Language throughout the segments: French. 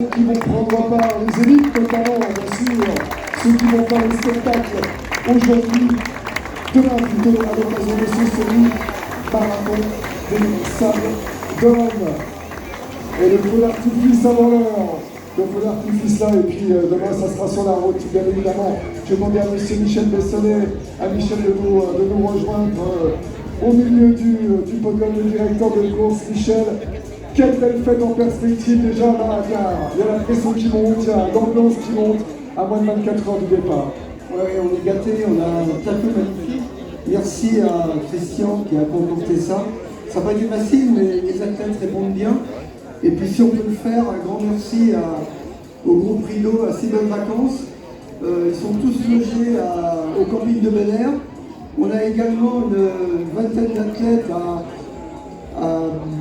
qui vont prendre part, les élites notamment, bien sûr, ceux qui vont faire le spectacle aujourd'hui, demain plutôt, à l'occasion de ce semi-marathon des Sables d'Olonne. Et le feu d'artifice avant l'heure, le feu d'artifice là, et puis demain ça sera sur la route, bien évidemment. Je vais demander à M. Michel Bessonnet, à Michel de nous rejoindre au milieu du podium, le directeur de course. Michel, quelle belle fête en perspective déjà là, il y a la pression qui monte, il y a l'ambiance qui monte à moins de 24 heures du départ. Ouais, on est gâtés, on a un plateau magnifique. Merci à Christian qui a concocté ça. Ça n'a pas été facile, mais les athlètes répondent bien. Et puis si on peut le faire, un grand merci au groupe Rideau, à ces belles vacances. Ils sont tous logés au camping de Bel Air. On a également une vingtaine d'athlètes à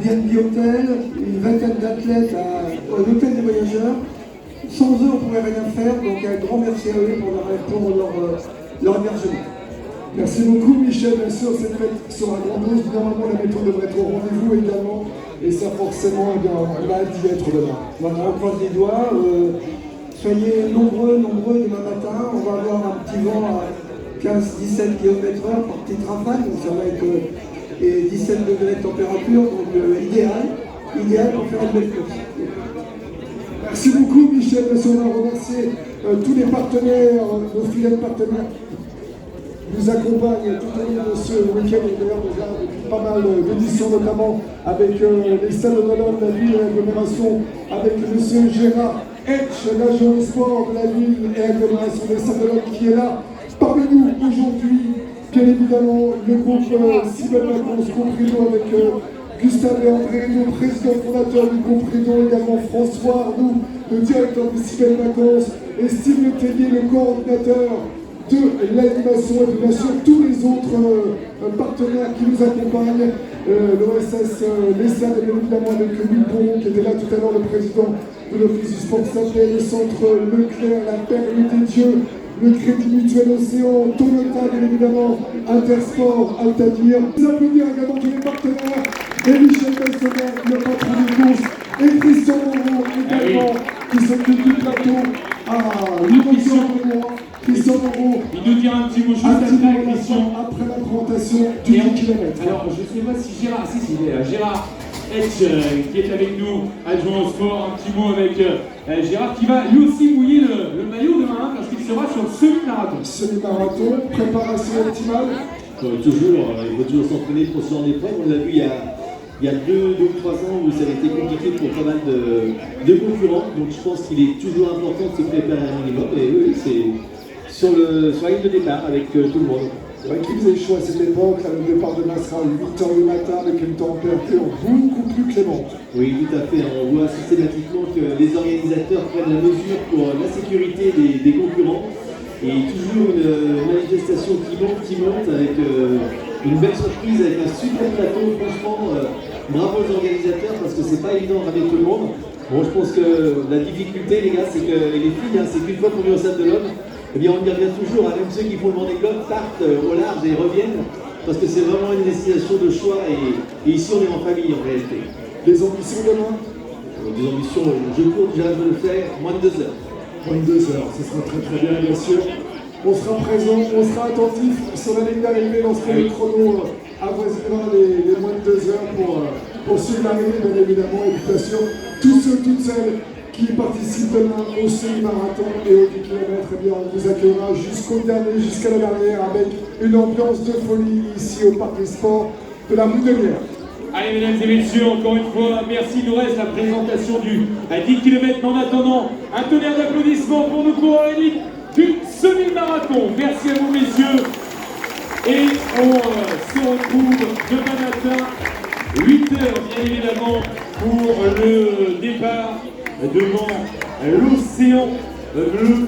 BNB Hotel, une vingtaine d'athlètes à l'hôtel des voyageurs. Sans eux, on ne pourrait rien faire, donc un grand merci à eux pour leur hébergement. Merci beaucoup Michel, bien sûr cette fête sera grandiose, normalement la météo devrait être au rendez-vous également, et ça forcément, eh bien, on a hâte d'y être demain. Voilà, on croise les doigts, soyez nombreux demain matin, on va avoir un petit vent à 15-17 km/h par petite rafale, donc ça va être 17 degrés de température, donc idéal pour faire une belle course. Merci beaucoup Michel, on va remercier tous les partenaires, nos fidèles partenaires qui nous accompagnent tout au long de ce week-end, et d'ailleurs déjà depuis pas mal d'éditions, notamment avec les Sables d'Olonne, la ville et l'agglomération, avec M. Gérard Etch, l'agent au sport de la ville et agglomération des Sables d'Olonne qui est là parmi nous aujourd'hui. Bien évidemment, le groupe Cybelle Vacances, groupe Rideau avec Gustave et André Rideau, président fondateur du groupe Rideau, également François Arnoux, le directeur de Cybelle Vacances, et Steve Le Tellier, le coordinateur de l'animation, et puis bien sûr tous les autres partenaires qui nous accompagnent, l'OSS Les Sables, bien évidemment avec Louis Bon qui était là tout à l'heure, le président de l'Office du Sport Sacré, le centre Leclerc, la Perle des Dieux, le Crédit Mutuel Océan, Toyota, bien évidemment, Intersport, Altadir. Nous applaudir également tous les partenaires, et Michel Bessonnet, le patron des courses, et Christian Moreau également, qui s'occupe du plateau. Christian Moreau, il nous dira un petit mot juste après la présentation du 10 km. Alors, je ne sais pas si Gérard, Gérard Etch, qui est avec nous, adjoint au sport, un petit mot avec Gérard, qui va lui aussi mouiller le maillot demain, parce qu'il sera sur le semi-marathon. Semi-marathon, préparation optimale. Toujours, il faut toujours s'entraîner pour ce genre d'épreuve. On l'a vu il y a 2 ou 3 ans où ça a été compliqué pour pas mal de concurrents. Donc je pense qu'il est toujours important de se préparer un minimum. Et oui, c'est sur la ligne de départ avec tout le monde. C'est vrai qu'ils faisaient le choix à cette époque, le départ de Masra à 8h du matin avec une température beaucoup plus clémente. Oui, tout à fait. On voit systématiquement que les organisateurs prennent la mesure pour la sécurité des concurrents. Et toujours une manifestation qui monte avec une belle surprise, avec un super plateau. Franchement, bravo aux organisateurs parce que c'est pas évident avec tout le monde. Bon, je pense que la difficulté, les gars, c'est que les filles, c'est qu'une fois qu'on est au Sables d'Olonne, eh bien on y revient toujours, même ceux qui font le Vendée Globe partent au large et reviennent, parce que c'est vraiment une destination de choix, et ici on est en famille en réalité. Les ambitions demain? Des ambitions, je cours déjà, je le fais, moins de 2 heures. Moins de 2 heures, ce sera très très bien sûr. On sera présent, on sera attentif sur la ligne d'arrivée lorsque le chrono avoisinera les moins de 2 heures pour suivre l'arrivée, bien évidemment, et bien sûr tous ceux, toutes celles qui participent demain au semi-marathon et au 10 km, eh bien, on vous accueillera jusqu'au dernier, jusqu'à la dernière, avec une ambiance de folie ici au Parc des Sports de la rue de Liège. Allez, mesdames et messieurs, encore une fois, merci. Il nous reste la présentation du 10 km. Mais en attendant, un tonnerre d'applaudissements pour nos coureurs élites du semi-marathon. Merci à vous, messieurs. Et on se retrouve demain matin, 8h, bien évidemment, pour le départ devant l'océan bleu.